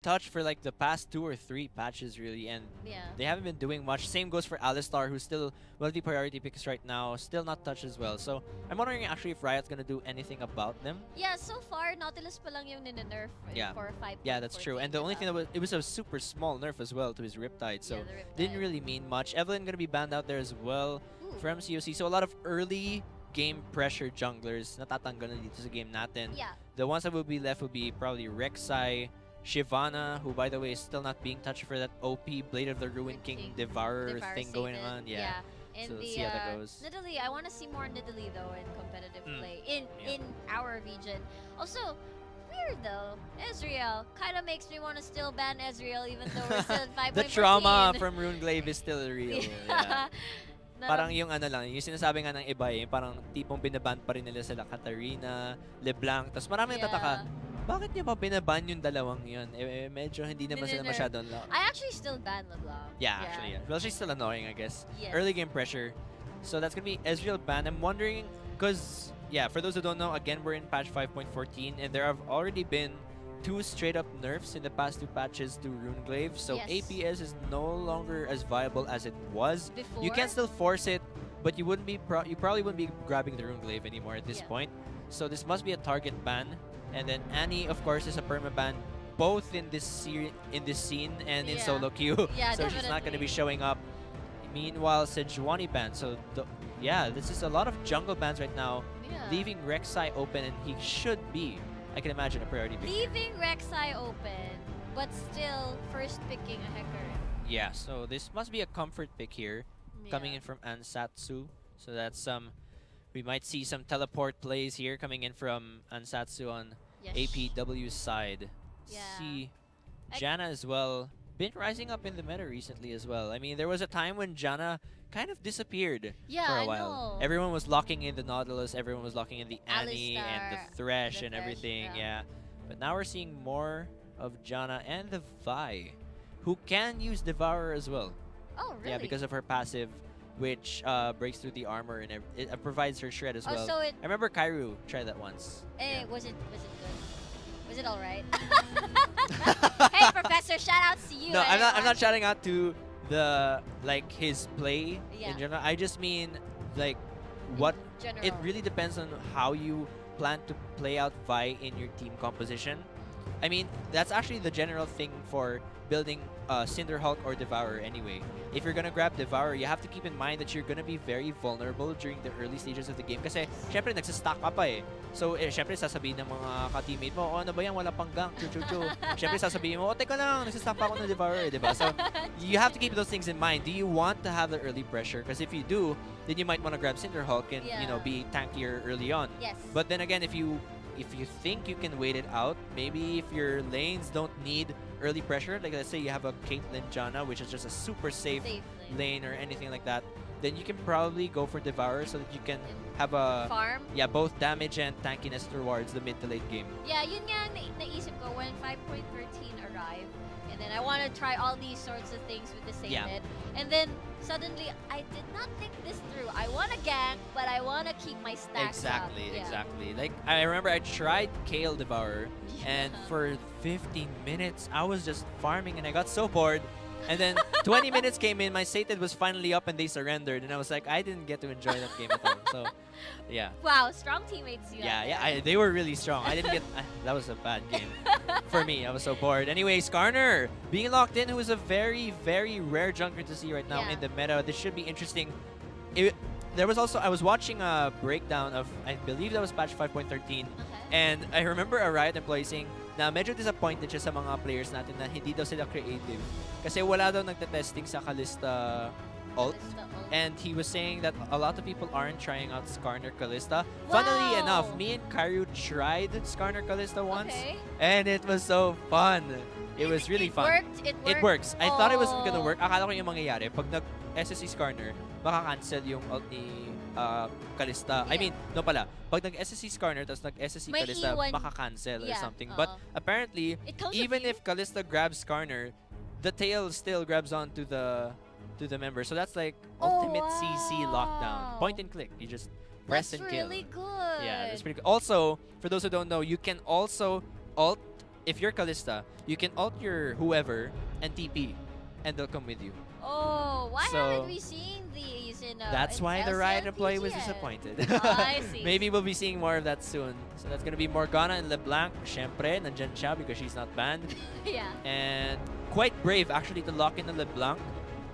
touch for like the past 2 or 3 patches really, and Yeah. they haven't been doing much. Same goes for Alistar, who's still one of the priority picks right now, still not touched as well. So I'm wondering actually if Riot's gonna do anything about them. Yeah, so far, Nautilus pa lang yung ninerf Yeah. for 5. Yeah, that's true. And the only thing that was, it was a super small nerf as well to his Riptide, so Yeah, the Riptide. didn't really mean much. Evelyn gonna be banned out there as well Ooh. from COC. So a lot of early game pressure junglers natatanggal na dito sa game natin. Yeah. The ones that will be left will be probably Rek'Sai, Shyvana, who by the way is still not being touched for that OP Blade of the Ruined King Devourer thing going Satan. on. Yeah. And So the let's see how that goes. Nidalee, I want to see more Nidalee though in competitive play Yeah. in our region. Also, weird though, Ezreal kind of makes me want to still ban Ezreal even though we're still at 5.14. The trauma from Runeglaive is still real. Yeah. No. Parang yung ano lang, yung sinasabi nga ng iba eh, parang tipong binaban pa rin nila sila Katarina, LeBlanc, tapos marami nagtataka, bakit niyo pa binaban yung dalawang yun? Medyo hindi naman sila masyadong I actually still ban LeBlanc. Yeah, actually, yeah. Well, she's still annoying, I guess. Yes. Early game pressure. So that's gonna be Ezreal ban. I'm wondering, because, yeah, for those who don't know, again, we're in patch 5.14, and there have already been 2 straight-up nerfs in the past 2 patches to Runeglaive, so APS is no longer as viable as it was. Before? You can still force it, but you wouldn't be you probably wouldn't be grabbing the Runeglaive anymore at this point. So this must be a target ban. And then Annie, of course, is a permaban, both in this scene and in solo queue. Yeah, so she's not going to be showing up. Meanwhile, Sejuani ban. So yeah, this is a lot of jungle bans right now, leaving Rek'Sai open, and he should be, I can imagine, a priority pick. Leaving Rek'Sai open, but still first picking a Hecarim. Yeah, so this must be a comfort pick here, coming in from Ansatsu. So that's we might see some teleport plays here coming in from Ansatsu on APW's side. See, Janna as well, been rising up in the meta recently as well. I mean, there was a time when Janna kind of disappeared for a while. Everyone was locking in the Nautilus, everyone was locking in the Annie and the Thresh and everything, yeah. But now we're seeing more of Janna and the Vi, who can use Devourer as well. Oh, really? Yeah, because of her passive, which breaks through the armor and it provides her shred as well. So I remember Kairu tried that once. Was it good? Was it all right? Hey, Professor, shout outs to you. No, I'm not shouting out to the his play in general. I just mean like what it really depends on how you plan to play out Vi in your team composition. I mean, that's actually the general thing for building Cinderhulk or Devourer anyway. If you're gonna grab Devourer, you have to keep in mind that you're gonna be very vulnerable during the early stages of the game kasi syempre nagsastack ka pa eh. So syempre sasabihin ng mga ka-teammate mo, oh ano ba yan, wala pang gank, chu-chu-chu. Syempre sasabihin mo, oh teka lang, nagsastack pa ako ng Devourer, diba? So you have to keep those things in mind. Do you want to have the early pressure? Because if you do, then you might want to grab Cinderhulk and you know, be tankier early on. Yes. But then again, if you think you can wait it out, maybe if your lanes don't need early pressure, like let's say you have a Caitlyn Janna, which is just a super safe lane or anything like that, then you can probably go for Devourer so that you can have a farm. Yeah, both damage and tankiness towards the mid to late game. Yeah, yun nga naisip ko when 5.13 arrived, and then I want to try all these sorts of things with the same mid, and then suddenly I did not think this through. I want to gank, but I want to keep my stacks up. Exactly. Like I remember I tried Kale Devourer, and for 15 minutes I was just farming and I got so bored. And then 20 minutes came in, my Sated was finally up and they surrendered, and I was like, I didn't get to enjoy that game at all. So, yeah. Wow, strong teammates. They were really strong. I didn't get. That was a bad game for me. I was so bored. Anyway, Skarner being locked in, who is a very, very rare jungler to see right now in the meta. This should be interesting. There was also, I was watching a breakdown of, I believe that was patch 5.13, and I remember a Riot employee saying na medyo disappointed siya sa mga players natin na hindi daw sila creative. Kasi wala daw nagte-testing sa Kalista ult. And he was saying that a lot of people aren't trying out Skarner Kalista. Wow. Funnily enough, me and Kairu tried Skarner Kalista once, and it was so fun. It was really fun. It works. I thought it wasn't gonna work. Akala ko yung mangyayari, pag nag-SSC Skarner, maka-cancel yung ult ni Kalista. I mean, no pala. Pag nag-SSC Skarner, tapos nag-SSC Kalista, maka-cancel or something. But apparently, even if Kalista grabs Skarner, the tail still grabs onto the member. So that's like ultimate CC lockdown. Point and click. You just press and kill. That's really good. Yeah, that's pretty good. Also, for those who don't know, you can also ult if you're Kalista, you can ult your whoever and TP, and they'll come with you. Oh, why haven't we seen these in that's in why the LCL Riot employee TG was yet? disappointed. Oh, I see. Maybe we'll be seeing more of that soon. So that's gonna be Morgana and LeBlanc. Syempre, nandyan siya because she's not banned. Yeah. And quite brave actually to lock in the LeBlanc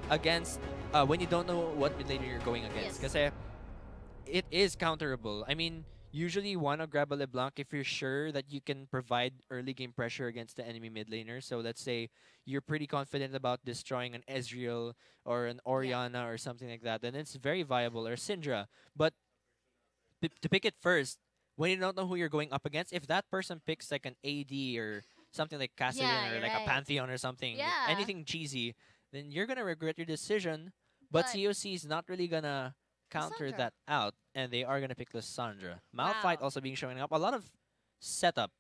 against when you don't know what mid laner you're going against. Because it is counterable. I mean, usually you want to grab a LeBlanc if you're sure that you can provide early game pressure against the enemy mid laner. So let's say you're pretty confident about destroying an Ezreal or an Orianna or something like that, then it's very viable, or Syndra. But to pick it first, when you don't know who you're going up against, if that person picks like an AD or something like Cassidy or like a Pantheon or something, anything cheesy, then you're going to regret your decision. But COC is not really going to counter that out, and they are going to pick Lissandra. Malphite also being showing up. A lot of setup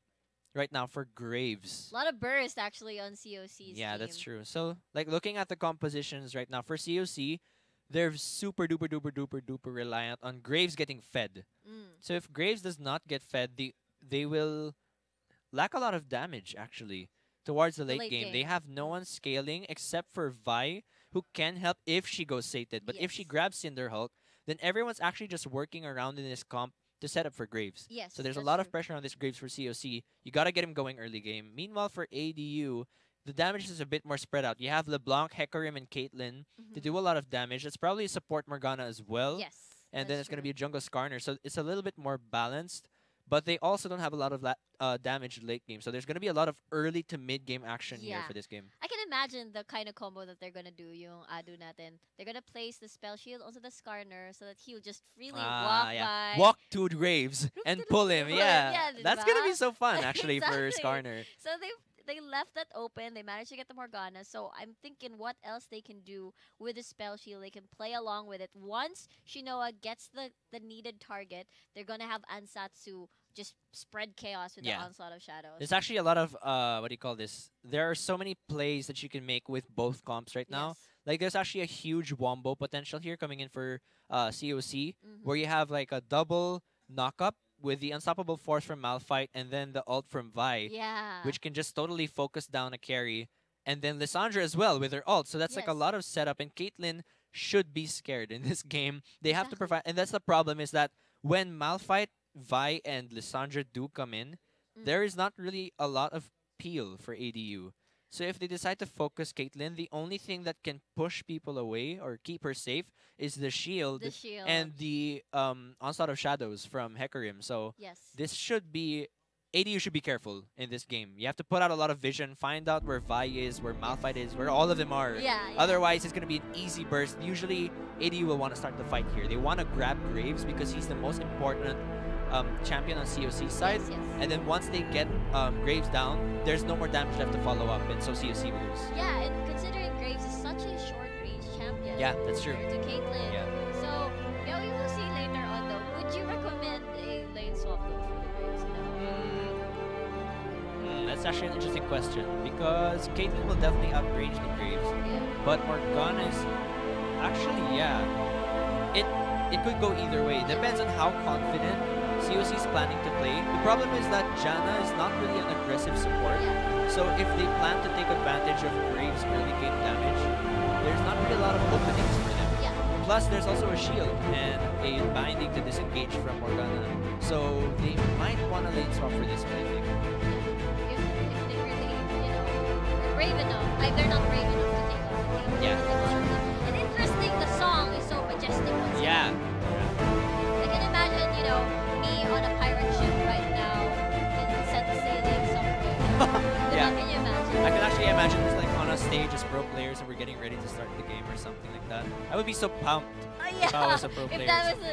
right now for Graves. A lot of burst actually on COC's Yeah, team. that's true. So, like, looking at the compositions right now for COC, they're super duper duper duper duper reliant on Graves getting fed. So if Graves does not get fed, they will lack a lot of damage actually towards the late game. They have no one scaling except for Vi, who can help if she goes sated. But if she grabs Cinderhulk, then everyone's actually just working around in this comp to set up for Graves. So there's a lot of pressure on this Graves for COC. You gotta get him going early game. Meanwhile, for ADU, the damage is a bit more spread out. You have LeBlanc, Hecarim, and Caitlyn to do a lot of damage. It's probably a support Morgana as well. And then it's going to be a jungle Skarner. So it's a little bit more balanced. But they also don't have a lot of damage late game. So there's going to be a lot of early to mid game action here for this game. I can imagine the kind of combo that they're going to do, yung Adu natin. They're going to place the spell shield onto the Skarner so that he'll just freely walk by. Walk to Graves and pull him. That's going to be so fun actually for Skarner. So they left that open. They managed to get the Morgana. So I'm thinking what else they can do with the spell shield. They can play along with it. Once Shinoa gets the needed target, they're going to have Ansatsu just spread chaos with the onslaught of shadows. There's actually a lot of, what do you call this? There are so many plays that you can make with both comps right now. Like there's actually a huge wombo potential here coming in for COC, where you have like a double knock-up with the Unstoppable Force from Malphite and then the ult from Vi, which can just totally focus down a carry. And then Lissandra as well with her ult. So that's like a lot of setup. And Caitlyn should be scared in this game. They have to provide... And that's the problem, is that when Malphite, Vi, and Lissandra do come in, there is not really a lot of peel for ADU. So if they decide to focus Caitlyn, the only thing that can push people away or keep her safe is the shield, and the Onslaught of Shadows from Hecarim. So this should be... ADU should be careful in this game. You have to put out a lot of vision, find out where Vi is, where Malphite is, where all of them are. Otherwise, it's going to be an easy burst. Usually, ADU will want to start the fight here. They want to grab Graves because he's the most important champion on COC side. And then once they get Graves down, there's no more damage left to follow up, and so COC moves. Yeah, and considering Graves is such a short-range champion. Yeah, that's true. To Caitlyn. Yeah. So, we will see later on though. Would you recommend a lane swap though for the Graves? That's actually an interesting question, because Caitlyn will definitely outrange the Graves, but Morgana is actually, it could go either way. Depends on how confident COC is planning to play. The problem is that Janna is not really an aggressive support, so if they plan to take advantage of Graves' early game damage, there's not really a lot of openings for them. Plus, there's also a shield and a binding to disengage from Morgana, so they might want to lane swap for this one, I think. Brave enough. Like, they're not brave enough to take us. And interesting, the song is so majestic. I can imagine, me on a pirate ship right now and set sailing somewhere. Can you imagine? I can actually imagine it's like on a stage as pro players and we're getting ready to start the game or something like that. I would be so pumped if I was a pro player. If that was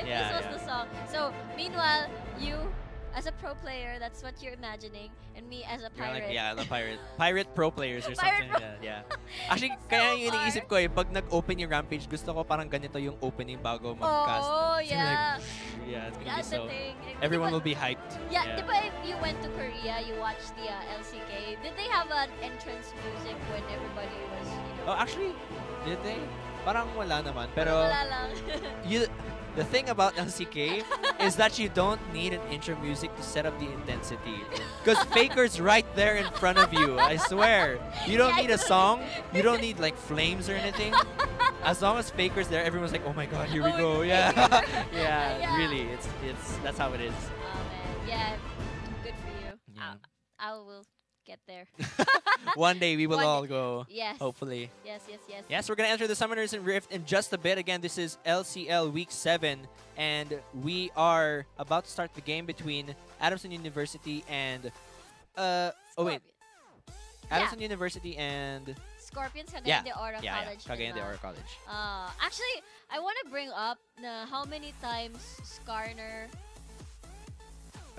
this was the song. So, meanwhile, you... as a pro player, that's what you're imagining, and me as a pirate. Like, the pirate. Pirate pro players or something like that. Actually, kaya yung iniisip ko pag nag-open yung Rampage, gusto ko parang ganito yung opening bago mag-cast. Oh, it's gonna be so... Everyone will be hyped. Diba if you went to Korea, you watched the LCK, did they have an entrance music when everybody was, Oh, actually, did they? Parang wala naman. Pero wala lang. the thing about LCK is that you don't need an intro music to set up the intensity. Because Faker's right there in front of you, I swear. You don't need a song. You don't need like flames or anything. As long as Faker's there, everyone's like, oh my god, here we go. Yeah. Yeah, really. That's how it is. Oh man, yeah. Good for you. Yeah. I will get there. One day we will all go. Yes. Hopefully. Yes. Yes, we're going to enter the Summoners and Rift in just a bit. Again, this is LCL Week 7. And we are about to start the game between Adamson University and... Adamson University and... Scorpions, Cagayan de Oro College. Yeah, Cagayan de Oro College. Actually, I want to bring up how many times Skarner...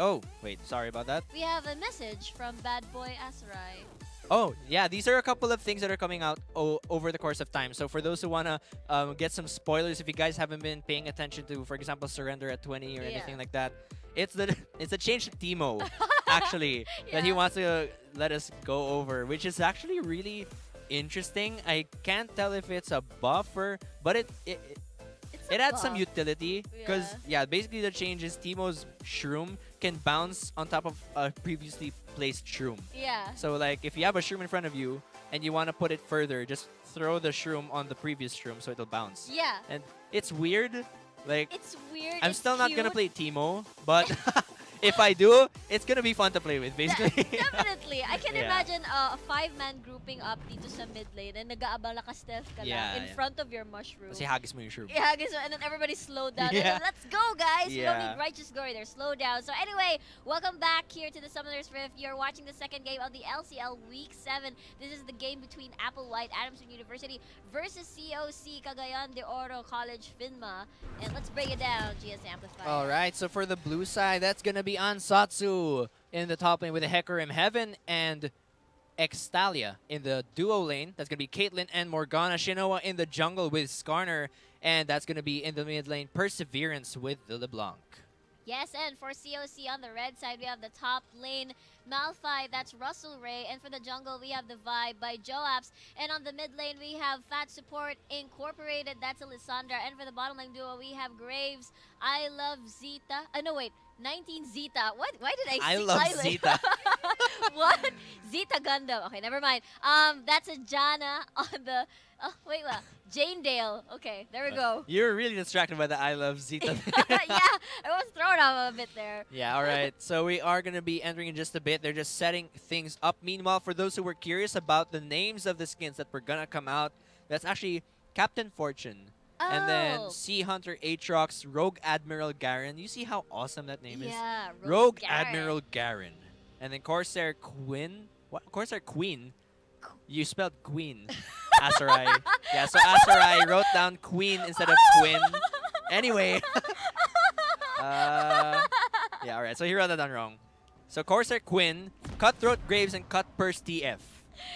Oh, wait, sorry about that. We have a message from Bad Boy Asarai. Oh, yeah, these are a couple of things that are coming out over the course of time. So for those who want to get some spoilers, if you guys haven't been paying attention to, for example, Surrender at 20 or anything like that, it's a change to Timo, actually, that he wants to let us go over, which is actually really interesting. I can't tell if it's a buffer, but it adds some utility because basically the change is Timo's shroom can bounce on top of a previously placed shroom. Yeah. So like if you have a shroom in front of you and you want to put it further, just throw the shroom on the previous shroom so it'll bounce. Yeah. And it's weird. Like it's weird. I'm still not gonna play Timo, but if I do, it's gonna be fun to play with, basically. Definitely. I can imagine a 5-man grouping up dito sa mid lane and nag-aabala ka stealth ka lang in front of your mushroom. Kasi hagis mo yung shroom. Yeah, hagis mo, and then everybody slow down. And then, let's go, guys! We don't need Righteous Glory there. Slow down. So anyway, welcome back here to the Summoners Rift. You're watching the second game of the LCL Week 7. This is the game between Applewhite, Adamson University versus COC, Cagayan de Oro College, Finma. And let's break it down, GS Amplify. Alright, so for the blue side, that's gonna be Ansatsu in the top lane with the Hecarim Heaven and Extalia in the duo lane. That's going to be Caitlyn and Morgana. Shinoa in the jungle with Skarner. And that's going to be in the mid lane Perseverance with the LeBlanc. Yes, and for COC on the red side, we have the top lane Malphite, that's Russell Ray. And for the jungle, we have the Vibe by Joaps. And on the mid lane, we have Fat Support Incorporated, that's Alessandra. And for the bottom lane duo, we have Graves, I Love Zeta. No, wait. 19 Zeta. What? Why did I love Zeta. What? Zeta Gundam. Okay, never mind. That's a Jana on the... Oh, wait, what? Jane Dale. Okay, there we go. You're really distracted by the I Love Zeta. Yeah, I was thrown off a bit there. Yeah, all right. So we are going to be entering in just a bit. They're just setting things up. Meanwhile, for those who were curious about the names of the skins that were going to come out, that's actually Captain Fortune. And then Sea Hunter Aatrox, Rogue Admiral Garen. You see how awesome that name is? Yeah, Rogue Admiral Garen. And then Corsair Queen. What? Corsair Queen? You spelled Queen. Asarai. Yeah, so Asarai wrote down Queen instead of Quinn. Anyway. Yeah, alright. So he wrote that down wrong. So Corsair Quinn, Cutthroat Graves, and Cutpurse TF.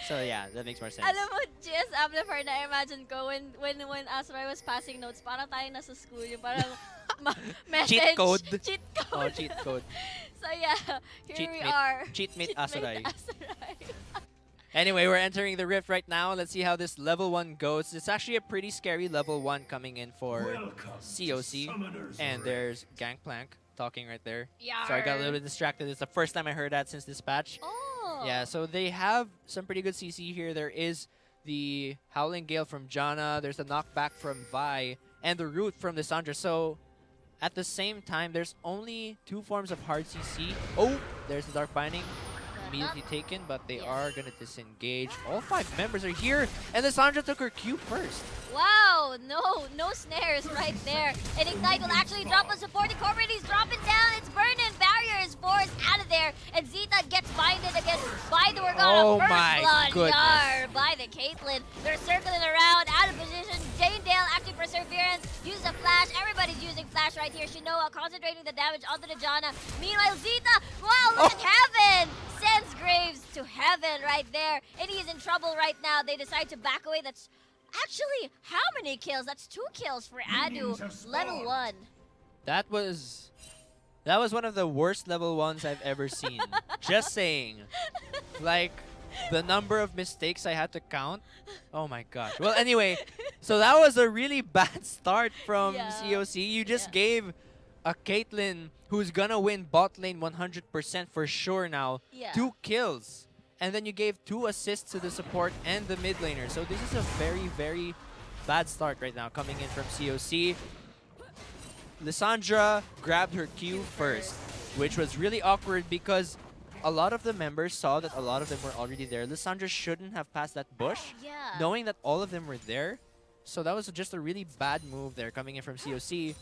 So yeah, that makes more sense. Alam mo, GS Amplifier, na-imagine ko when Asarai was passing notes, parang tayo nasa school, yung parang message. Cheat code. Cheat code. Oh, cheat code. So yeah, here we are. Cheatmate Asarai. Anyway, we're entering the Rift right now. Let's see how this level 1 goes. It's actually a pretty scary level 1 coming in for COC. And there's Gangplank talking right there. Yarr. So I got a little bit distracted. It's the first time I heard that since this patch. Oh. Yeah, so they have some pretty good CC here. There is the Howling Gale from Janna. There's the knockback from Vi. And the root from Lissandra. So at the same time, there's only 2 forms of hard CC. Oh, there's the Dark Binding. Immediately taken, but they are going to disengage. All 5 members are here, and Lissandra took her Q first. Wow, no snares right there. And Ignite will actually drop on support. Incorporated, he's dropping down. It's Burnin. Barrier is forced out of there, and Zeta gets binded again by the Morgana. Oh First my blood, goodness. Yar by the Caitlyn. They're circling around, out of position. Jane Dale acting Perseverance, uses a flash. Everybody's using flash right here. Shinoa concentrating the damage onto the Janna. Meanwhile, Zeta, wow, look at Heaven! Sends Graves to heaven right there, and he's in trouble right now. They decide to back away. That's actually how many kills? That's 2 kills for Adu, level 1. That was one of the worst level 1s I've ever seen. Just saying. Like, the number of mistakes I had to count. Oh my gosh. Well, anyway, So that was a really bad start from Yeah. COC. You just gave a Caitlyn who's gonna win bot lane 100% for sure now. Yeah. 2 kills. And then you gave 2 assists to the support and the mid laner. So this is a very, very bad start right now coming in from COC. Lissandra grabbed her Q first, which was really awkward because a lot of the members saw that a lot of them were already there. Lissandra shouldn't have passed that bush, knowing that all of them were there. So that was just a really bad move there coming in from COC.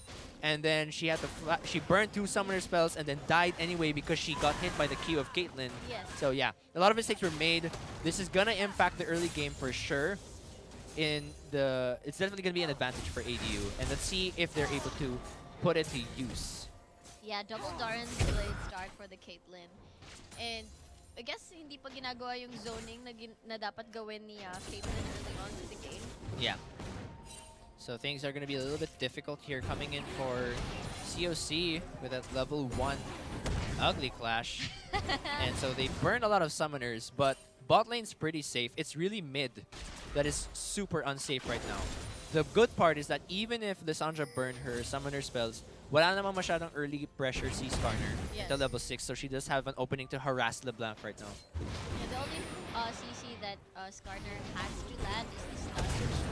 And then she had to she burned 2 summoner spells and then died anyway because she got hit by the Q of Caitlyn. Yes. So yeah, a lot of mistakes were made. This is gonna impact the early game for sure. It's definitely gonna be an advantage for ADU, and let's see if they're able to put it to use. Yeah, double Doran's delayed start for the Caitlyn. And I guess hindi pa ginagawa yung zoning na dapat gawin ni Caitlyn early on in the game. Yeah. So things are going to be a little bit difficult here coming in for COC with that level 1 ugly clash. And so they burned a lot of summoners, but bot lane's pretty safe. It's really mid that is super unsafe right now. The good part is that even if Lissandra burned her summoner spells, wala namang masyadong early pressure si Skarner to level 6, so she does have an opening to harass LeBlanc right now. Yeah, the only CC that Skarner has to land is the stun.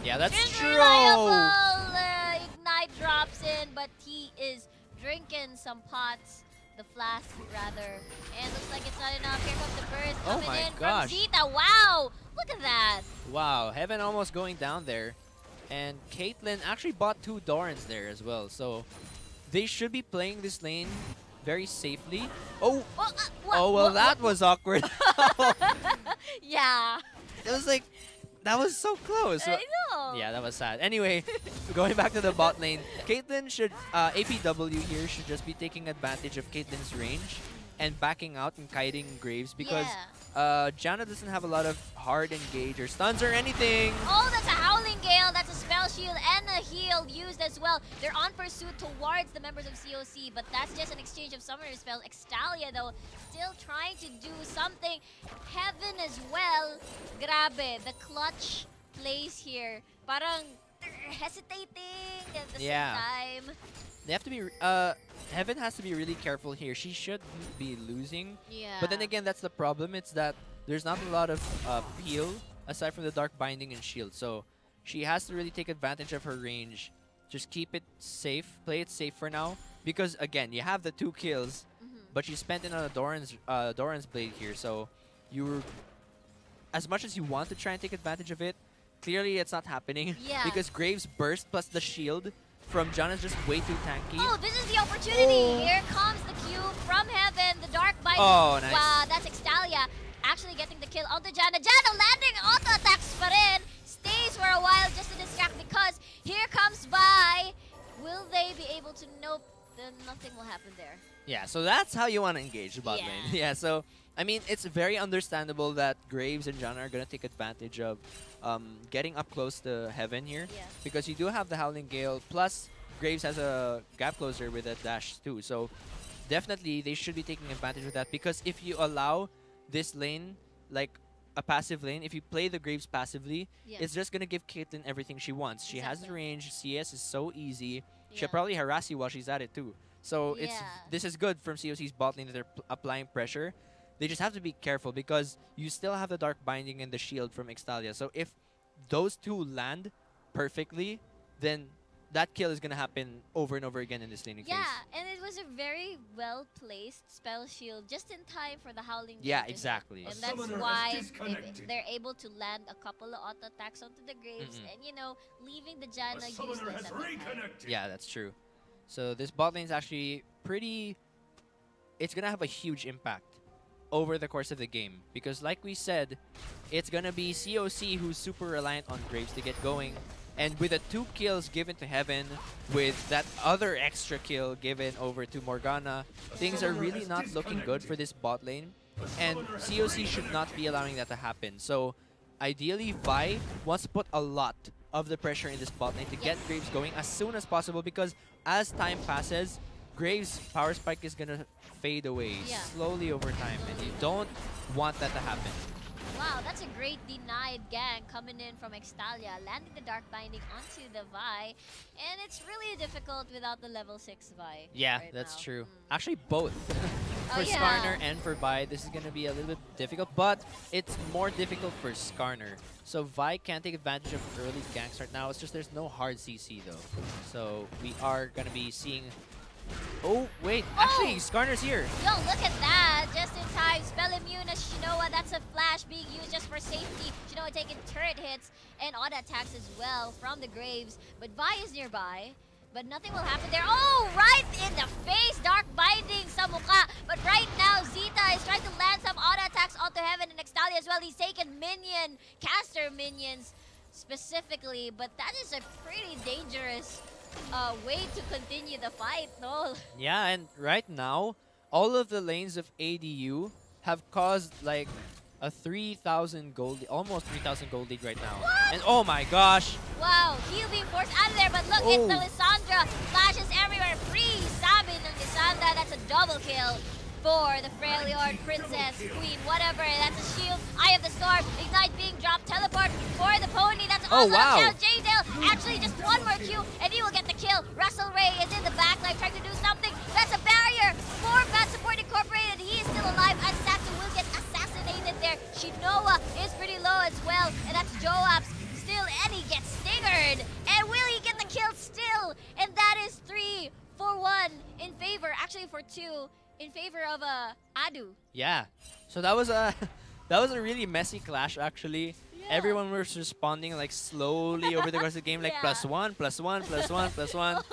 Yeah, that's true! Ignite drops in, but he is drinking some pots. The flask, rather. And looks like it's not enough. Here comes the burst coming in from Zeta. Wow! Look at that! Wow, Heaven almost going down there. And Caitlyn actually bought 2 Dorans there as well. So they should be playing this lane very safely. Oh! Well, that was awkward. Yeah. It was like, that was so close. I know. Yeah, that was sad. Anyway, going back to the bot lane, Caitlyn should, APW here should just be taking advantage of Caitlyn's range and backing out and kiting Graves because Janna doesn't have a lot of hard engage or stuns or anything. Oh, that's a Howling Gale. That's a spell shield and a heal used as well. They're on pursuit towards the members of COC, but that's just an exchange of summoner spells. Extalia, though, still trying to do something. Heaven as well. Grabe, the clutch plays here. Parang hesitating at the same time. They have to be, Heaven has to be really careful here. She should be losing. Yeah. But then again, that's the problem. It's that there's not a lot of peel aside from the Dark Binding and Shield. So she has to really take advantage of her range. Just keep it safe. Play it safe for now. Because again, you have the 2 kills, but you spent it on a Doran's Blade here. So you're, as much as you want to try and take advantage of it, clearly it's not happening. Yeah. Because Graves burst plus the shield from John is just way too tanky. Oh, this is the opportunity. Here comes the Q from Heaven. The Dark Bite. Oh, nice. Wow, that's Extalia actually getting the kill onto Janna. Janna landing auto attacks pa rin. Stays for a while just to distract because here comes Vi. Will they be able to? Nope. Then nothing will happen there. Yeah, so that's how you want to engage the bot lane. Yeah, so I mean, it's very understandable that Graves and Janna are going to take advantage of getting up close to Heaven here. Yeah. Because you do have the Howling Gale, plus Graves has a gap closer with a dash too. So definitely they should be taking advantage of that because if you allow this lane, like a passive lane, if you play the Graves passively, it's just going to give Caitlyn everything she wants. She has the range, CS is so easy. She'll probably harass you while she's at it too. So this is good from COC's bot lane that they're applying pressure. They just have to be careful because you still have the Dark Binding and the shield from Extalia. So if those 2 land perfectly, then that kill is going to happen over and over again in this laning phase. Yeah, and it was a very well-placed spell shield just in time for the Howling Gale. Yeah, exactly. And that's why they're able to land a couple of auto attacks onto the Graves and, you know, leaving the Janna useless at the time. Yeah, that's true. So this bot lane is actually pretty... It's going to have a huge impact over the course of the game. Because like we said, it's going to be COC who's super reliant on Graves to get going. And with the 2 kills given to Heaven, with that other extra kill given over to Morgana, things are really not looking good for this bot lane. And COC should not be allowing that to happen. So ideally, Vi wants to put a lot of the pressure in this bot lane to get Graves going as soon as possible because as time passes, Graves' power spike is going to fade away slowly over time, and you don't want that to happen. Wow, that's a great denied gang coming in from Extalia, landing the Dark Binding onto the Vi, and it's really difficult without the level 6 Vi. Yeah, right that's now. true. Actually, both. For yeah. Skarner and for Vi, this is going to be a little bit difficult, but it's more difficult for Skarner. So Vi can't take advantage of early ganks right now. It's just there's no hard CC though. So we are going to be seeing... Oh, wait. Actually, Skarner's here. Yo, look at that. Just in time. Spell immune as Shinoa. That's a flash being used just for safety. Shinoa taking turret hits and auto attacks as well from the Graves. But Vi is nearby. But nothing will happen there. Oh, right in the face. Dark Binding sa mukha. But right now, Zeta is trying to land some auto attacks onto Heaven and Extalia as well. He's taken caster minions specifically. But that is a pretty dangerous way to continue the fight, no? Yeah, and right now, all of the lanes of ADU have caused like a 3,000 gold, almost 3,000 gold lead right now. What? And oh my gosh! Wow, he'll be forced out of there, but look, it's the Lissandra. Flashes everywhere, free Sabi ng Lissandra. That's a double kill for the Freljord, Princess, Queen, whatever. That's a shield. Eye of the Storm, Ignite being dropped, teleport for the pony. That's also a kill. J-Dale, actually just one more Q, and he will get the kill. Russell Ray is in the backline trying to do something. That's a barrier for Bad Support Incorporated. He is still alive, and Saxon will get assassinated there. Shinoa is pretty low as well, and that's Joaps still, and he gets stingered. And will he get the kill still? And that is 3 for 1 in favor, actually for 2. In favor of Adu. Yeah. So that was a really messy clash actually. Yeah. Everyone was responding like slowly over the course of the game, like +1, +1, +1, +1.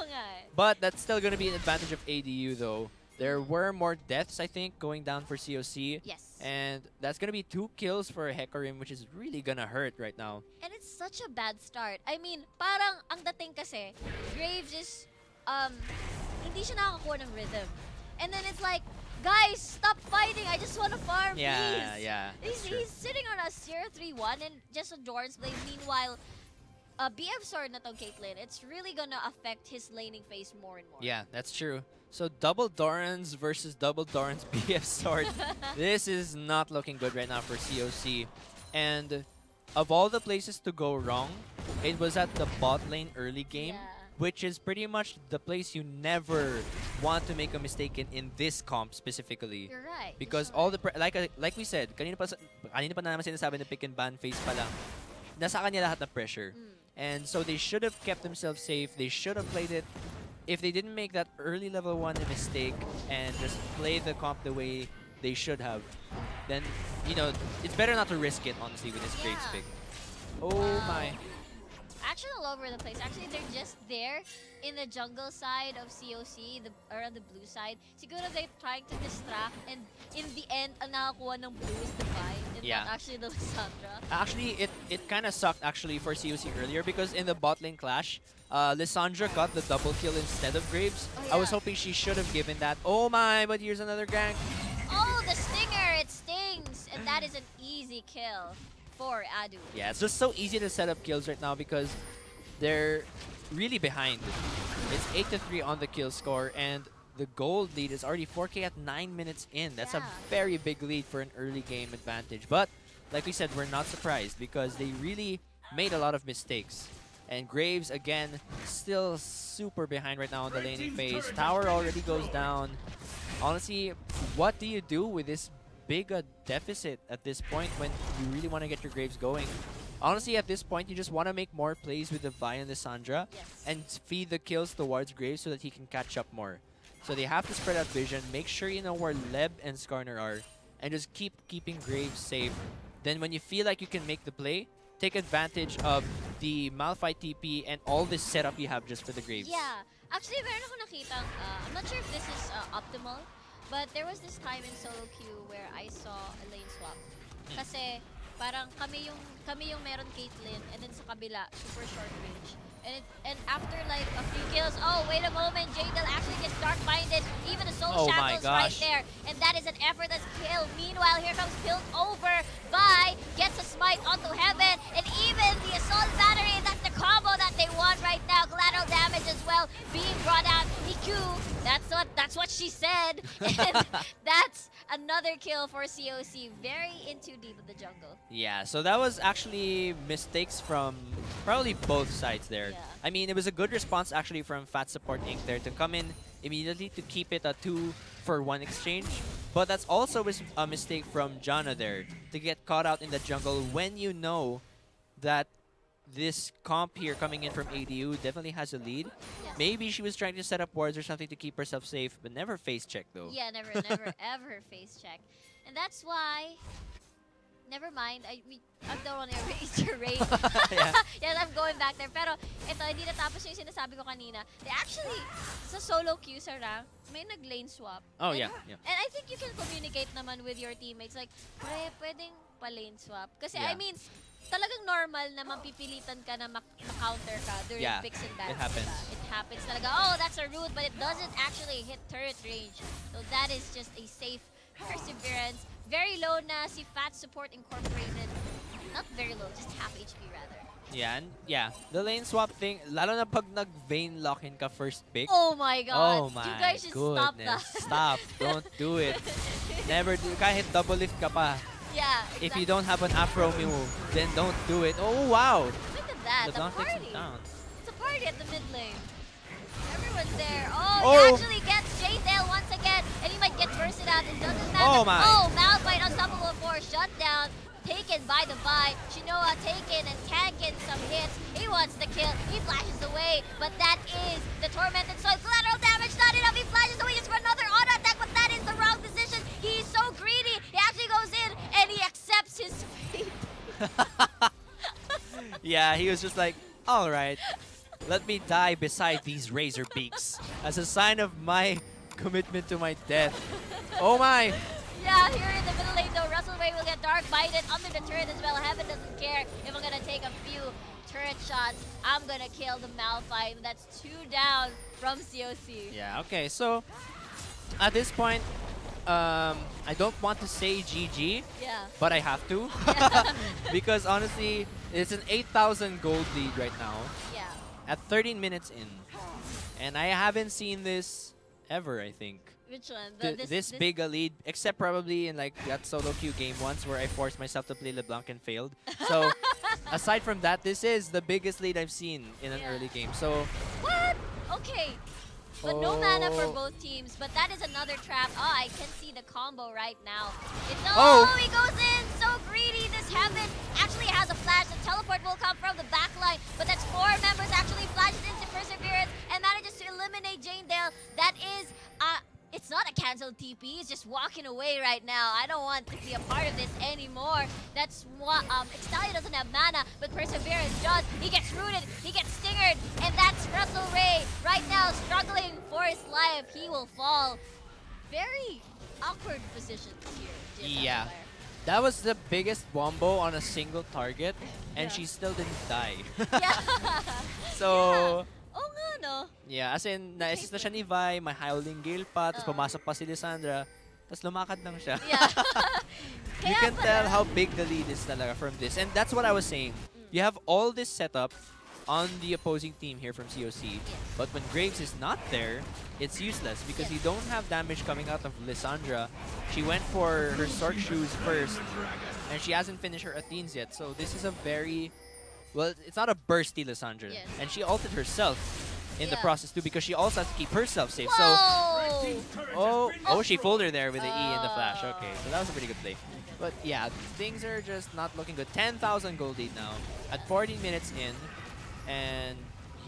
But that's still gonna be an advantage of ADU though. There were more deaths, I think, going down for COC. Yes. And that's gonna be 2 kills for Hecarim, which is really gonna hurt right now. And it's such a bad start. I mean, parang ang dating kasi, Graves is hindi siya nakakuha ng rhythm. And then it's like, guys, stop fighting. I just want to farm, please. Yeah. He's sitting on a 0-3-1 and just a Doran's blade. Meanwhile, BF sword na tong Caitlyn, it's really gonna affect his laning phase more and more. Yeah, that's true. So double Dorans versus double Dorans BF sword. This is not looking good right now for COC. And of all the places to go wrong, it was at the bot lane early game. Yeah. Which is pretty much the place you never want to make a mistake in this comp specifically. You're right. Because all the like we said, kanina pa naman sinasabi na pick and ban phase pa lang. Nasa kanya lahat ng pressure. And so they should have kept themselves safe. They should have played it. If they didn't make that early level 1 mistake and just play the comp the way they should have, then it's better not to risk it honestly with this Graves pick. Oh my. Actually all over the place. Actually, they're just there in the jungle side of COC, or on the blue side. Siguro they're trying to distract, and in the end, ang nakakuha ng blue is the Vi, and not actually the Lissandra. Actually, it kind of sucked actually for COC earlier because in the bot lane clash, Lissandra got the double kill instead of Graves. Oh, yeah. I was hoping she should have given that. Oh my, but here's another gank. Oh, the stinger, it stings, and that is an easy kill for Adu. Yeah, it's just so easy to set up kills right now because they're really behind. It's 8-3 on the kill score, and the gold lead is already 4K at 9 minutes in. That's a very big lead for an early game advantage. But like we said, we're not surprised because they really made a lot of mistakes. And Graves, again, still super behind right now on the laning phase. Tower already goes down. Honestly, what do you do with this big deficit at this point when you really want to get your Graves going? Honestly, at this point, you just want to make more plays with the Vi and Lissandra and feed the kills towards Graves so that he can catch up more. So they have to spread out vision, make sure you know where Leb and Skarner are, and just keeping Graves safe. Then when you feel like you can make the play, take advantage of the Malphite TP and all this setup you have just for the Graves. Yeah. Actually, meron ako nakitang, I'm not sure if this is optimal, but there was this time in solo queue where I saw a lane swap. Kasi parang kami yung meron Caitlyn, and then sa kabila, super short range. And after like a few kills, oh wait a moment, Jadel actually gets dark binded, even the soul shackles right there, and that is an effortless kill. Meanwhile, here comes Pilled over. Vi gets a smite onto Heaven, and even the assault battery, that's the combo that they want right now. Collateral damage as well being brought out. Miku, that's what she said, and that's another another kill for COC. Very into deep of the jungle. Yeah, so that was actually mistakes from probably both sides there. Yeah. I mean, it was a good response actually from Fat Support Inc. there to come in immediately to keep it a 2-for-1 exchange. But that's also a mistake from Janna there to get caught out in the jungle when you know that this comp here coming in from ADU definitely has a lead. Yes. Maybe she was trying to set up wards or something to keep herself safe, but never face check though. Yeah, never, ever face check. And that's why, never mind, I don't want to erase your rate. Yeah. Yes, I'm going back there. Pero ito, hindi natapos yung sinasabi ko kanina. They actually, sa solo queue sa rank, may nag-lane swap. Oh, and, yeah. And I think you can communicate naman with your teammates. Like, pre, pwedeng pa-lane swap. Kasi Yeah. I mean, talagang normal na mapipilitan ka na counter ka during picks and bans. It happens. Diba? It happens talaga. Oh, that's a root, but it doesn't actually hit turret range. So that is just a safe perseverance. Very low na si Fat Support Incorporated. Not very low, just half HP rather. Yeah, and yeah, the lane swap thing, lalo na pag nag-vein lock-in ka first pick. Oh my god. Oh my you guys should stop that. Stop. Don't do it. Never do. Kahit double lift ka pa. Yeah, exactly. If you don't have an Afro move, then don't do it. Oh, wow. Look at that. The The party. down. It's a party at the mid lane. Everyone's there. Oh, Oh. he actually gets J-Tail once again, and he might get bursted out. It doesn't matter. Oh, my. Oh, Malphite unstoppable for shut down. Taken by the buy. Shinoa taken and can get some hits. He wants the kill. He flashes away, but that is the Tormented Soul. Collateral damage, not enough. He flashes away just for another auto attack, but that is the wrong decision. He's so greedy. He actually goes in and he accepts his fate. Yeah, he was just like, all right, let me die beside these razor beaks as a sign of my commitment to my death. Oh my. Yeah, here in the middle lane though, Russell Ray will get dark bited under the turret as well. Heaven doesn't care if I'm gonna take a few turret shots. I'm gonna kill the Malphite. That's 2 down from COC. Yeah, okay, so at this point, I don't want to say GG, Yeah. but I have to. Because honestly, it's an 8,000 gold lead right now Yeah. at 13 minutes in. And I haven't seen this ever, I think. Which one? This big a lead, except probably in like that solo queue game once where I forced myself to play LeBlanc and failed. So aside from that, this is the biggest lead I've seen in an early game. So What? Okay. But no mana for both teams. But that is another trap. Oh, I can see the combo right now. It's he goes in. So greedy. This Heaven actually has a flash. The teleport will come from the back line. But that's 4 members actually flashes into Perseverance and manages to eliminate Jane Dale. That is it's not a canceled TP. He's just walking away right now. I don't want to be a part of this anymore. That's what Extalia doesn't have mana, but Perseverance does. He gets rooted, he gets stingered, and that's Russell Ray right now struggling for his life. He will fall. Very awkward positions here. yeah, that was the biggest wombo on a single target, and Yeah. she still didn't die. Yeah. So Oh nga, no? yeah, as in na-assist na siya ni Vi, may Howling Gale pa, tapos pumasok pa si Lissandra, tapos lumakad lang siya. Yeah. You can tell how big the lead is talaga from this. And that's what I was saying. You have all this setup on the opposing team here from COC, but when Graves is not there, it's useless because you don't have damage coming out of Lissandra. She went for her Sork Shoes first, and she hasn't finished her Athenes yet, so this is a very... Well, it's not a bursty Lissandra. Yes. And she ulted herself in the Yeah. process too because she also has to keep herself safe. Whoa! So, she fooled her there with the E in the flash. Okay, so that was a pretty good play. But yeah, things are just not looking good. 10,000 gold lead now at 14 minutes in. And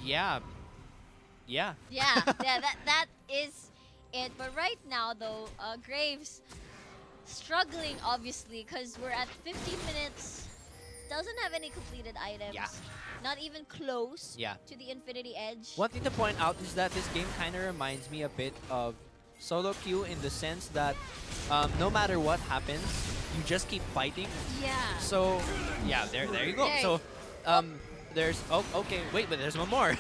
yeah. Yeah, that is it. But right now, though, Graves struggling, obviously, because we're at 15 minutes. Doesn't have any completed items. Yeah. Not even close Yeah. to the Infinity Edge. One thing to point out is that this game kind of reminds me a bit of solo queue in the sense that no matter what happens, you just keep fighting. Yeah. So yeah, there you go. There. So there's okay, wait, but there's one more.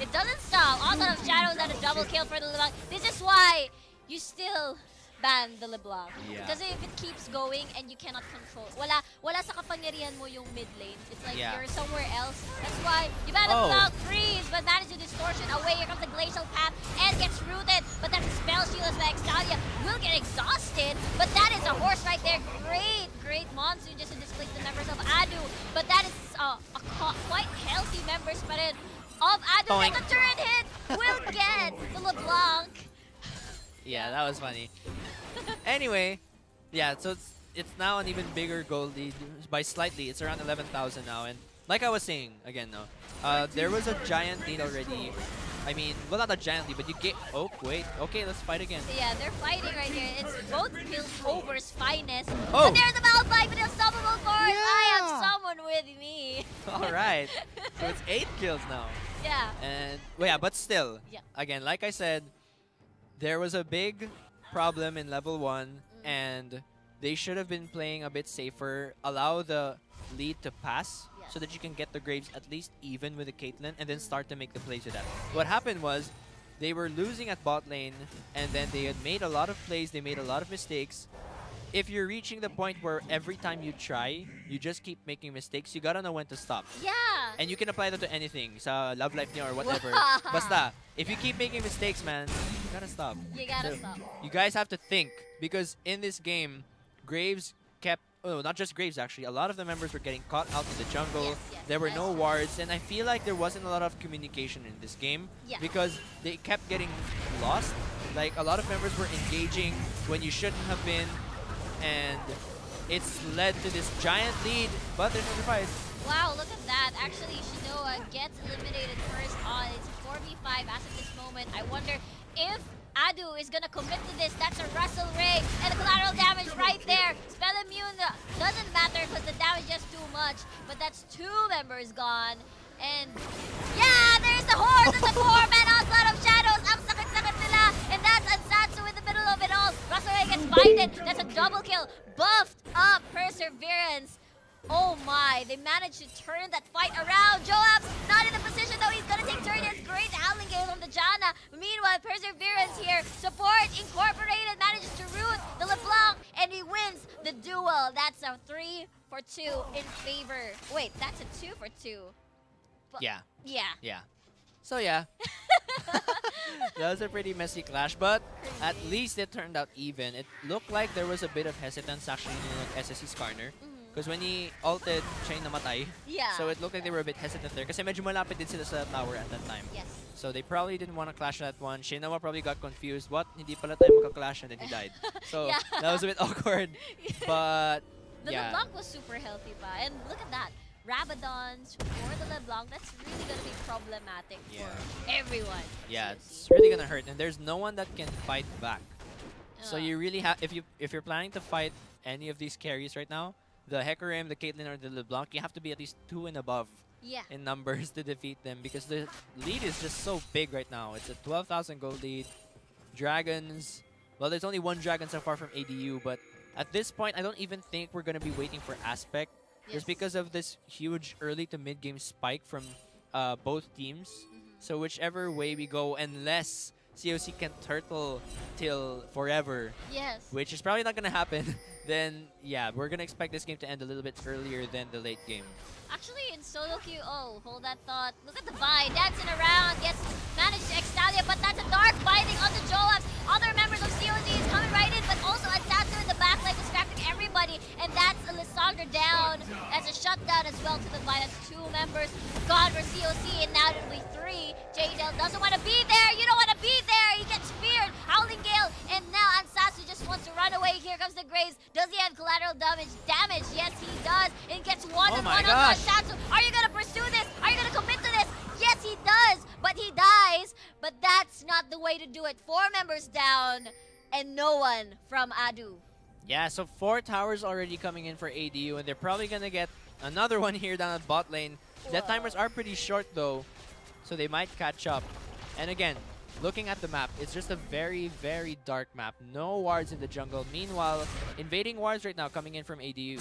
It doesn't stop. Onslaught of Shadows and a double kill for the LeBlanc. This is why you still ban the LeBlanc. Yeah. Because if it keeps going and you cannot control, wala sa kapangyarihan mo yung mid lane. It's like you're somewhere else. That's why you ban the LeBlanc, freeze, but manage the distortion away. Here comes the glacial path and gets rooted. But that's a spell shield as Extalia will get exhausted. But that is a horse right there. Great monsoon just to displace the members of Adu. But that is a quite healthy members pa rin of Adu. And the turret hit will get the LeBlanc. Yeah, that was funny. Anyway, yeah, so it's now an even bigger goal lead by slightly. It's around 11,000 now, and like I was saying again, there was a giant lead already. I mean, well, not a giant lead, but you get. Oh wait, okay, let's fight again. Yeah, they're fighting right here. It's both Piltover's finest. Oh, but there's the Malphite, but unstoppable force. Yeah. I have someone with me. All right, so it's 8 kills now. Yeah. And well, yeah, but still, again, like I said, there was a big problem in level 1, and they should have been playing a bit safer. Allow the lead to pass so that you can get the Graves at least even with the Caitlyn and then start to make the plays with that. What happened was they were losing at bot lane, and then they had made a lot of plays, they made a lot of mistakes. If you're reaching the point where every time you try, you just keep making mistakes, you gotta know when to stop. Yeah. And you can apply that to anything, sa love life niya or whatever. Basta, if you keep making mistakes, man, you gotta stop. You gotta stop. You guys have to think, because in this game, Graves kept, not just Graves actually, a lot of the members were getting caught out in the jungle. There were no wards, and I feel like there wasn't a lot of communication in this game because they kept getting lost. Like, a lot of members were engaging when you shouldn't have been, and it's led to this giant lead, but there's no surprise. Wow, look at that. Actually, Shinoa gets eliminated first on. It's 4v5 as of this moment. I wonder if Adu is gonna commit to this. That's a Russell Ray and the collateral damage right there. Spell immune doesn't matter because the damage is just too much. But that's 2 members gone. And yeah, there's the horse and the 4-man onslaught of shadows. Ang sakit-sakit nila. And that's Ansatsu in the middle of it all. Russell Ray gets binded. That's a double kill. Buffed up Perseverance. Oh my, they managed to turn that fight around. Joab's not in a position though. He's gonna take turn. It's great Howling Gale from the Janna. Meanwhile, Perseverance here. Support incorporated manages to root the LeBlanc and he wins the duel. That's a 3 for 2 in favor. Wait, that's a 2 for 2. But yeah. Yeah. So yeah. That was a pretty messy clash, but at least it turned out even. It looked like there was a bit of hesitance actually in SSC's Skarner. Because when he ulted, siya yung namatay. Yeah. So it looked like they were a bit hesitant there. Kasi medyo malapit din sila sa tower at that time. Yes. So they probably didn't want to clash that one. Shinawa probably got confused. What? Hindi pala tayo magka-clash, and then he died. So that was a bit awkward. But the LeBlanc was super healthy pa. And look at that. Rabadons for the LeBlanc, that's really going to be problematic for everyone. Yeah, it's really going to hurt. And there's no one that can fight back. So you really have, if you're planning to fight any of these carries right now, the Hecarim, the Caitlyn, or the LeBlanc, you have to be at least 2 and above in numbers to defeat them because the lead is just so big right now. It's a 12,000 gold lead. Dragons, well, there's only 1 dragon so far from ADU, but at this point, I don't even think we're going to be waiting for Aspect just because of this huge early to mid-game spike from both teams. So whichever way we go, unless COC can turtle till forever, which is probably not going to happen, then yeah, we're going to expect this game to end a little bit earlier than the late game. Actually, in solo queue, hold that thought. Look at the Vi dancing around. Yes, managed to Extalia, but that's a dark binding on the Joabs. Other members of COC is coming right in, but also Ansatsu in the backline distracting everybody. And that's Alessandra down as a shutdown as well to the Vi. That's 2 members gone for COC, and now it'll be 3. JDL doesn't want to be there. You don't want to be there. He gets feared. Howling Gale, and now Ansatsu just wants to run away. Here comes the Graves. Does he have collateral damage? Yes, he does. And gets one-on-one on Ansatsu. Are you going to pursue this? Are you going to commit to this? Yes, he does, but he dies. But that's not the way to do it. 4 members down and no one from Adu. Yeah, so 4 towers already coming in for ADU, and they're probably going to get another one here down at bot lane. Death timers are pretty short though, so they might catch up. And again, looking at the map, it's just a very, very dark map. No wards in the jungle. Meanwhile, invading wards right now coming in from ADU.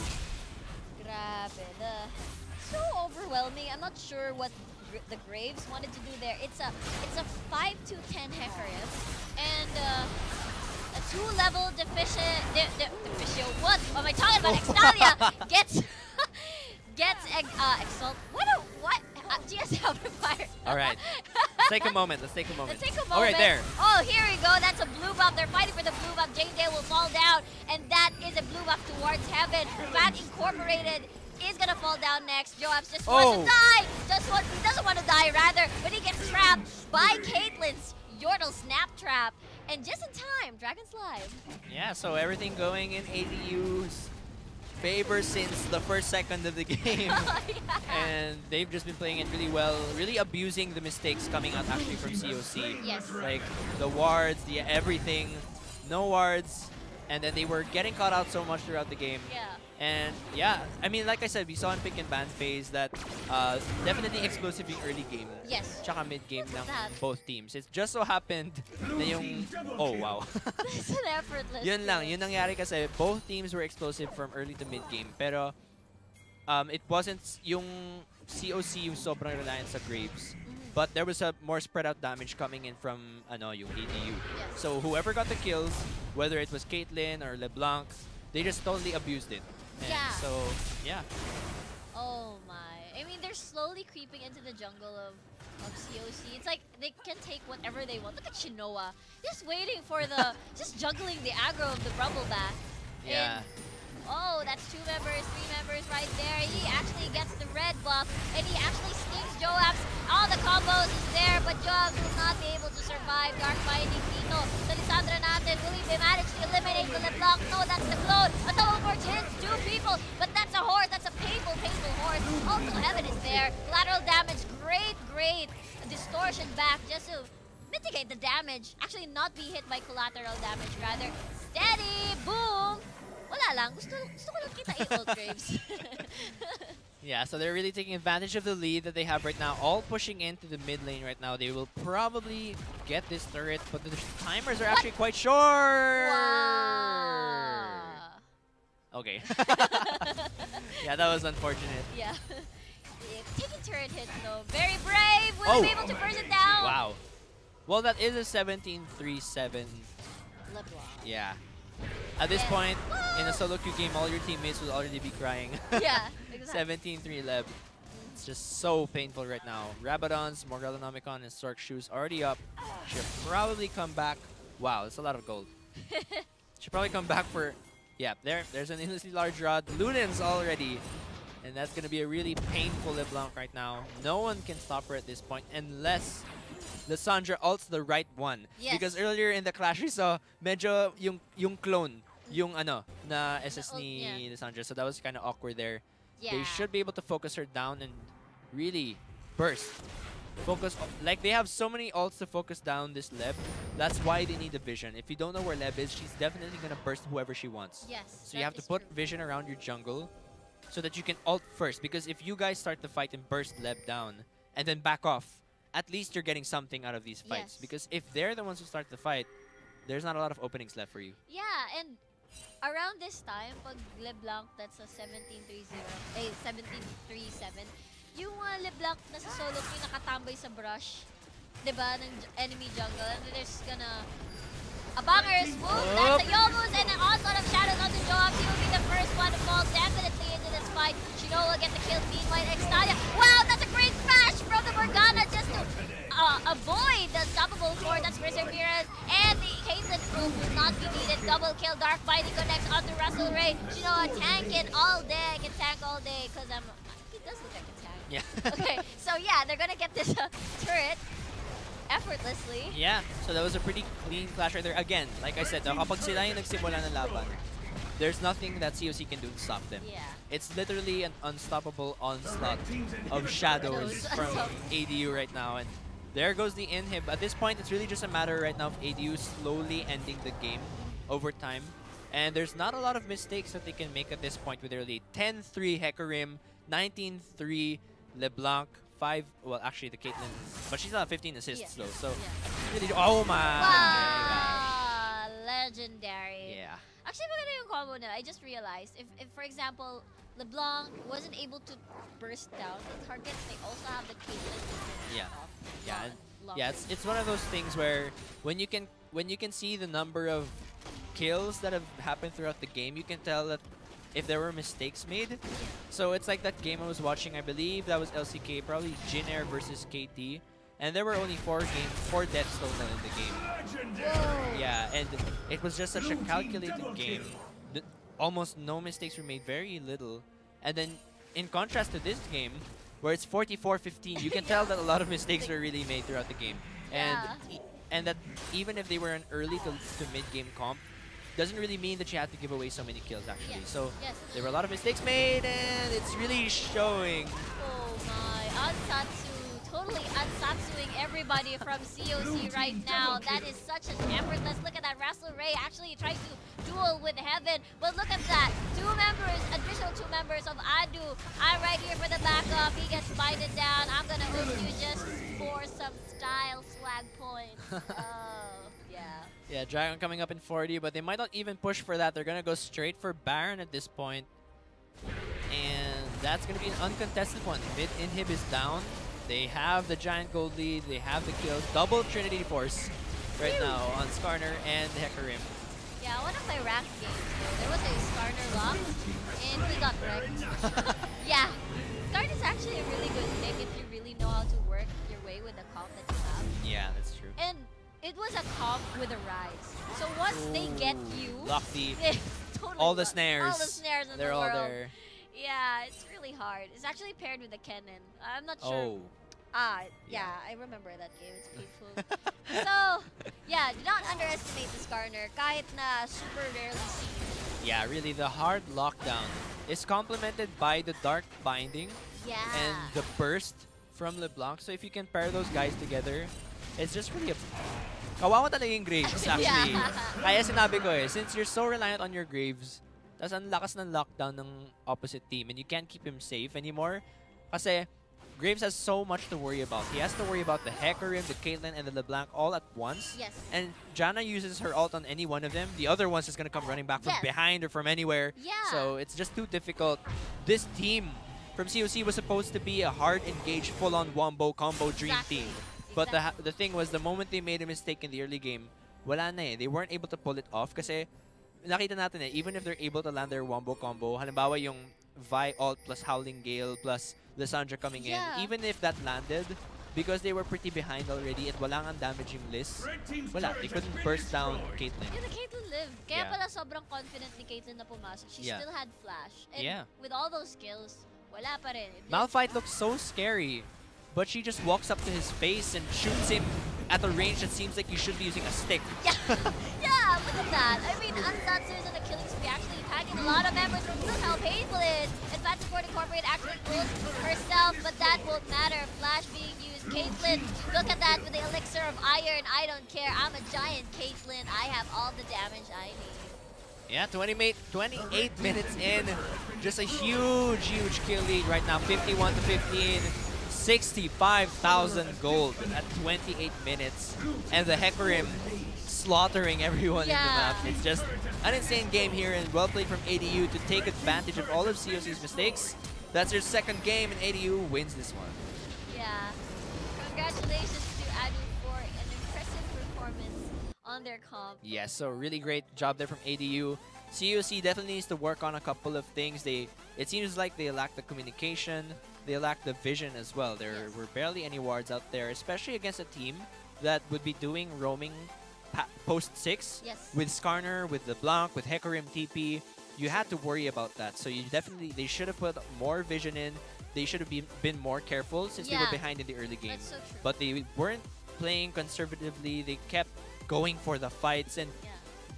Grabe. So overwhelming. I'm not sure what the Graves wanted to do there. It's a 5 to 10 Hecarim, and that's 2-level deficio. What am I talking about? Extalia gets Exalt. What? GS Amplifier. All right. Let's take a moment. Let's take a moment. All right, there. Oh, here we go. That's a blue buff. They're fighting for the blue buff. Jane Day will fall down, and that is a blue buff towards heaven. Fat Incorporated is gonna fall down next. Joabs just wants to die. He doesn't want to die, rather, but he gets trapped by Caitlyn's Yordle Snap Trap. And just in time, Dragon's Live. Yeah, so everything going in ADU's favor since the first second of the game. And they've just been playing it really well, really abusing the mistakes coming out actually from COC. Yes. Like the wards, the everything, no wards, and then they were getting caught out so much throughout the game. Yeah. And yeah, I mean, like I said, we saw in pick and ban phase that definitely explosive yung early game. Yes. Tsaka mid game ng both teams. It just so happened na yung... Oh, wow. It's an effortless. Yun lang. Yun nangyari kasi both teams were explosive from early to mid game. Pero it wasn't yung COC yung sobrang reliant sa Graves. But there was a more spread out damage coming in from yung ADU. Yes. So whoever got the kills, whether it was Caitlyn or LeBlanc, they just totally abused it. And yeah. So, yeah. Oh my. I mean, they're slowly creeping into the jungle of COC. It's like they can take whatever they want. Look at Shinoa. Just waiting for the... just juggling the aggro of the Rumble Bath. Yeah. And, oh, that's 2 members, 3 members right there. He actually gets the red buff, and he actually steams Joabs. All the combos is there, but Joabs will not be able to survive. Dark Binding Dito. So Lisandra natin, will he manage to eliminate the LeBlanc? No, that's the clone. A double forge hits 2 people, but that's a horse. That's a painful, painful horse. Also, Heaven is there. Collateral damage, great distortion back just to mitigate the damage. Actually, not be hit by collateral damage, rather. Steady, boom. Wala lang. Gusto ko lang kita i-ult Graves. Yeah, so they're really taking advantage of the lead that they have right now. All pushing into the mid lane right now. They will probably get this turret, but the timers are actually quite short. Wow. Okay. Yeah, that was unfortunate. Yeah. Taking turret hits though. Very brave. Will he be able to burst it down? Wow. Well, that is a 17-3-7. LeBlanc. Yeah. At this point, in a solo queue game, all your teammates will already be crying. Yeah, exactly. 17-3 Leb. It's just so painful right now. Rabadon's, Morgalanomicon, and Stork Shoes already up. Should probably come back. Wow, that's a lot of gold. Should probably come back for... Yeah, there's an endlessly large rod. Lunen's already. And that's going to be a really painful LeBlanc right now. No one can stop her at this point unless Lissandra ults the right one. Yes. Because earlier in the clash we saw medyo yung clone, yung na SS ni Lissandra. So that was kind of awkward there. Yeah. They should be able to focus her down and really burst. Focus, like they have so many ults to focus down this Leb. That's why they need the vision. If you don't know where Leb is, she's definitely going to burst whoever she wants. Yes. So you have to put vision around your jungle so that you can ult first. Because if you guys start the fight and burst Leb down and then back off, at least you're getting something out of these fights. Yes. Because if they're the ones who start the fight, there's not a lot of openings left for you. Yeah, and around this time, pag LeBlanc, that's a 17-3-7, yung LeBlanc na sa solo queue nakatambay sa brush, diba, ng enemy jungle, and then there's gonna... A banger's move, that's a Yomus, and an onslaught of shadows onto Joab. He will be the first one to fall definitely into this fight. Shino will get the kill, meanwhile Extalia. Wow, that's a great smash from the Morgana just to avoid the stoppable core. That's Perseverance, and the Caitlyn move will not be needed. Double kill, Dark Binding connects onto Russell Ray. Shino tanking all day, can tank all day, because he does look like a tank. Yeah. Okay, so yeah, they're gonna get this turret effortlessly. Yeah, so that was a pretty clean clash right there. Again, like I said, kapag sila yung nagsimula ng laban, there's nothing that COC can do to stop them. Yeah. It's literally an unstoppable onslaught of shadows from ADU right now. And there goes the inhib. At this point, it's really just a matter right now of ADU slowly ending the game over time. And there's not a lot of mistakes that they can make at this point with their lead. 10-3 Hecarim, 19-3 LeBlanc, 5, well actually the Caitlyn, but she's not 15 assists though, so really, oh my! Wow, legendary. Yeah. Actually, maganda yung combo na. I just realized, if for example, LeBlanc wasn't able to burst down the target, they also have the Caitlyn to finish off. Yeah, it's one of those things where when you can when you can see the number of kills that have happened throughout the game, you can tell that if there were mistakes made. So it's like that game I was watching, I believe that was LCK, probably Jin Air versus KT. And there were only 4 deaths total in the game. Whoa. Yeah, and it was just such a calculated game. Almost no mistakes were made, very little. And then in contrast to this game, where it's 44-15, you can tell that a lot of mistakes were really made throughout the game. And that even if they were an early to mid-game comp, doesn't really mean that you have to give away so many kills actually. Yes. So yes. there were a lot of mistakes made, and it's really showing. Oh my, Ansatsu totally unsatsuing everybody from COC right now. That is such an effortless. Look at that, Wrestler Ray actually tried to duel with Heaven, but look at that, 2 members, additional 2 members of Adu. I'm right here for the backup. He gets binded down. I'm gonna ult you just for some style swag points. Oh, yeah. Yeah, Dragon coming up in 40, but they might not even push for that. They're gonna go straight for Baron at this point. And that's gonna be an uncontested one. Mid inhib is down. They have the giant gold lead, they have the kills. Double Trinity Force right now on Skarner and the Hecarim. Yeah, one of my ranked games, there was a Skarner lock, and he got wrecked. Yeah, Skarner is actually a really good pick if you really know how to work your way with the comp that you have. Yeah, that's true. And it was a comp with a rise. So once they get you, lock the totally all the snares. All the snares in they're the all world. there. Yeah, it's really hard. It's actually paired with the Kennen. I'm not sure. Oh. Yeah, I remember that game. It's painful. So, yeah, do not underestimate the Skarner. Kahit na super rarely seen. Yeah, really, the hard lockdown is complemented by the dark binding and the burst from LeBlanc. So if you can pair those guys together, it's just really a... Kawawa talaga yung Graves, actually. Kaya sinabi ko since you're so reliant on your Graves, tas ang lakas ng lockdown ng opposite team and you can't keep him safe anymore. Kasi Graves has so much to worry about. He has to worry about the Hecarim, the Caitlyn, and the LeBlanc all at once. Yes. And Janna uses her ult on any one of them. The other one's just going to come running back from behind or from anywhere. Yeah. So it's just too difficult. This team from COC was supposed to be a hard, engaged, full-on wombo combo dream team. But the thing was, the moment they made a mistake in the early game, wala na eh. They weren't able to pull it off kasi nakita natin even if they're able to land their wombo combo, halimbawa yung Vi ult plus Howling Gale plus Lissandra coming in, even if that landed, because they were pretty behind already at walang ang damaging list, wala, they couldn't burst down Caitlyn. Yeah, the Caitlyn lived. Kaya pala sobrang confident ni Caitlyn na pumasok. She still had flash. And with all those skills, wala pa rin. Malphite looks so scary, but she just walks up to his face and shoots him at a range that seems like you should be using a stick. Yeah, yeah, look at that. I mean, Ansatsu is on the killing spree, actually tagging a lot of members. Look how painful it is. And Fantasy Incorporated actually pulls herself, but that won't matter. Flash being used. Caitlyn, look at that with the elixir of iron. I don't care. I'm a giant Caitlyn. I have all the damage I need. Yeah, 28 minutes in. Just a huge, huge kill lead right now. 51 to 15. 65,000 gold at 28 minutes. And the Hecarim slaughtering everyone in the map. It's just an insane game here, and well played from ADU to take advantage of all of COC's mistakes. That's their second game, and ADU wins this one. Yeah. Congratulations to Adu for an impressive performance on their comp. Yes, so really great job there from ADU. COC definitely needs to work on a couple of things. It seems like they lack the communication. They lack the vision as well. There were barely any wards out there, especially against a team that would be doing roaming post 6 with Skarner, with LeBlanc, with Hecarim TP. You had to worry about that. So they should have put more vision in. They should have been more careful since they were behind in the early game. That's so true. But they weren't playing conservatively. They kept going for the fights, and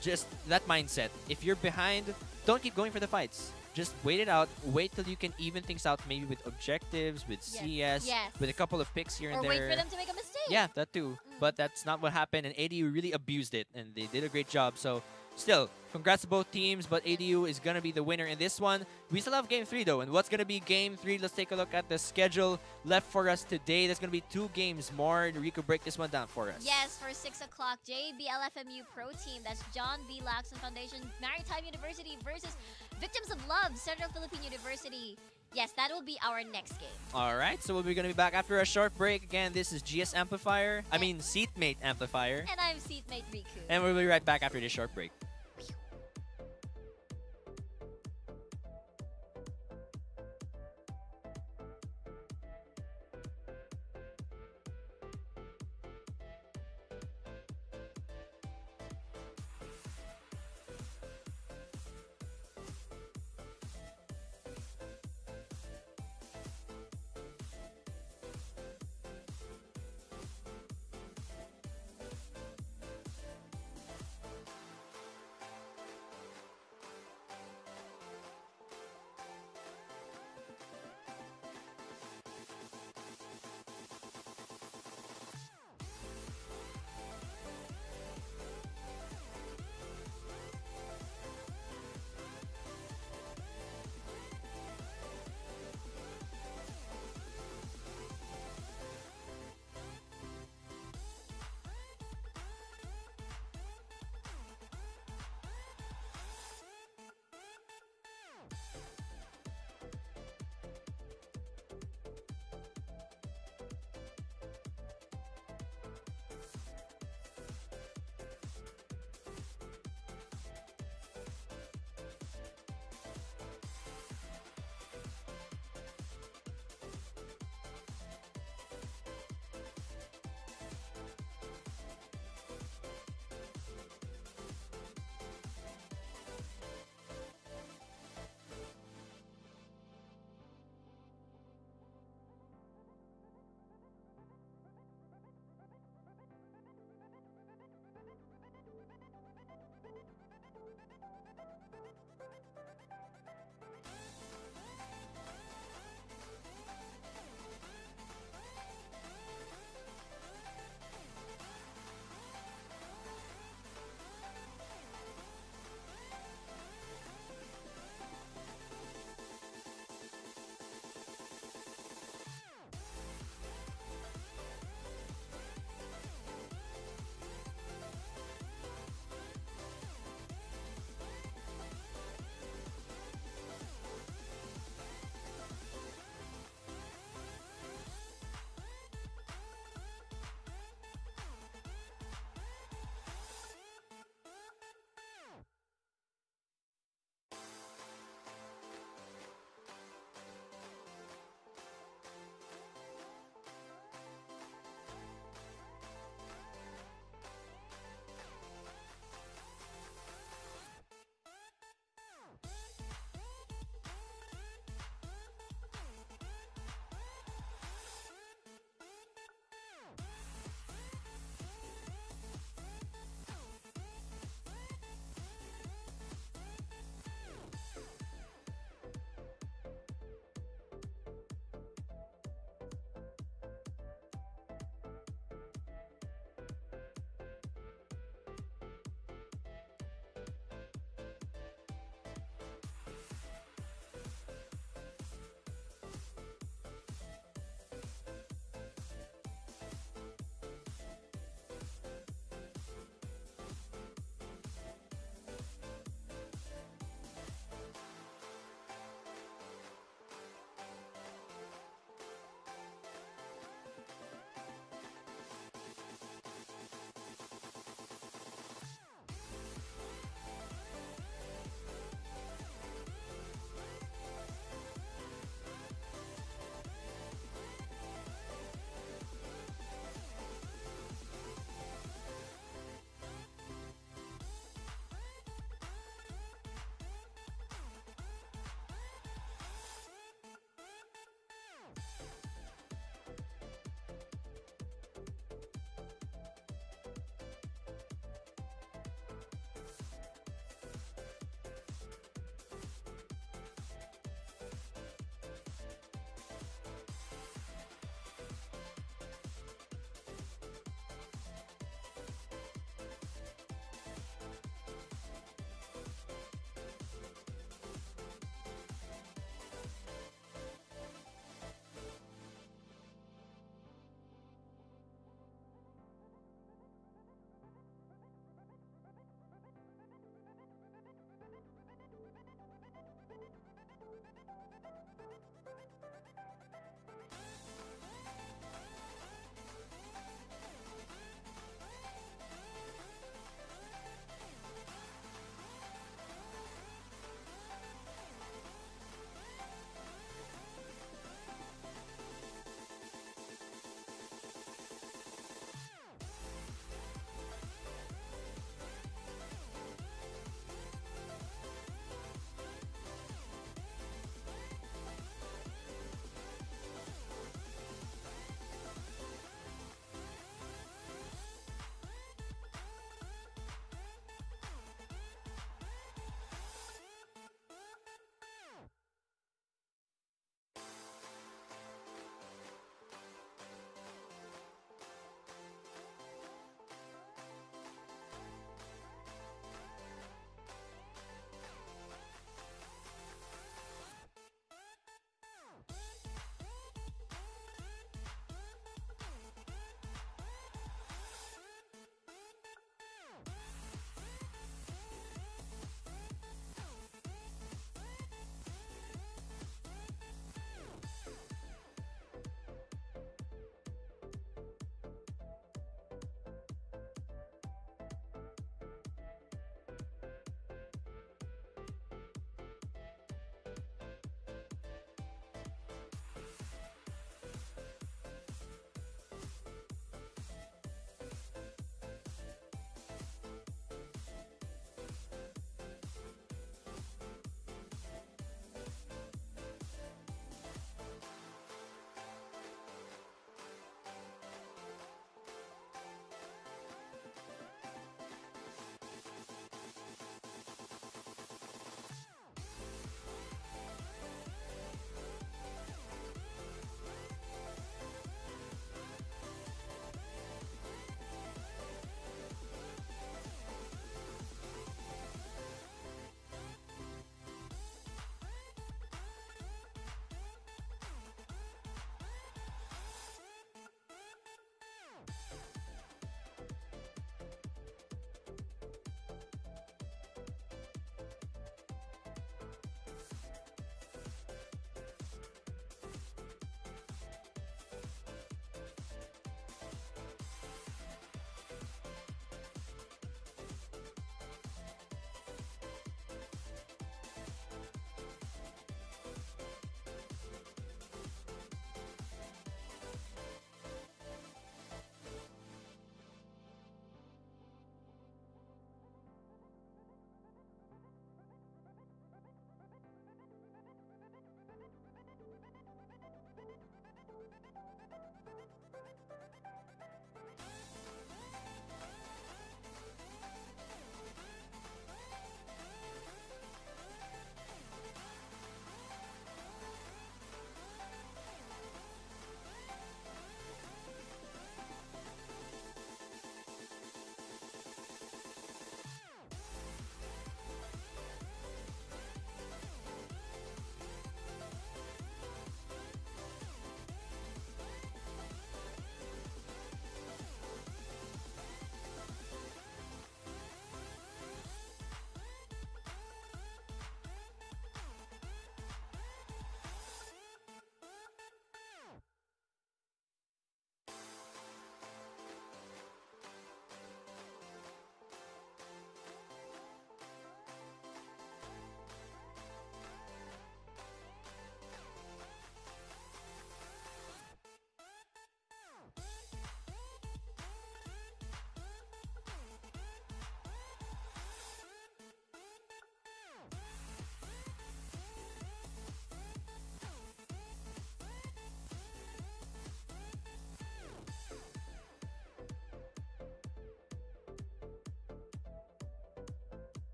just that mindset. If you're behind, don't keep going for the fights. Just wait it out. Wait till you can even things out, maybe with objectives, with CS, with a couple of picks here and there. Or wait for them to make a mistake. Yeah, that too. But that's not what happened, and ADU really abused it, and they did a great job. So still, congrats to both teams, but ADU is going to be the winner in this one. We still have Game 3, though, and what's going to be Game 3? Let's take a look at the schedule left for us today. There's going to be 2 games more. Rico, break this one down for us. Yes, for 6 o'clock, JBLFMU Pro Team. That's John B. Laxon Foundation Maritime University versus Victims of Love, Central Philippine University. Yes, that will be our next game. All right, so we'll be going to be back after a short break. Again, this is GS Amplifier. I mean, Seatmate Amplifier. And I'm Seatmate Riku. And we'll be right back after this short break.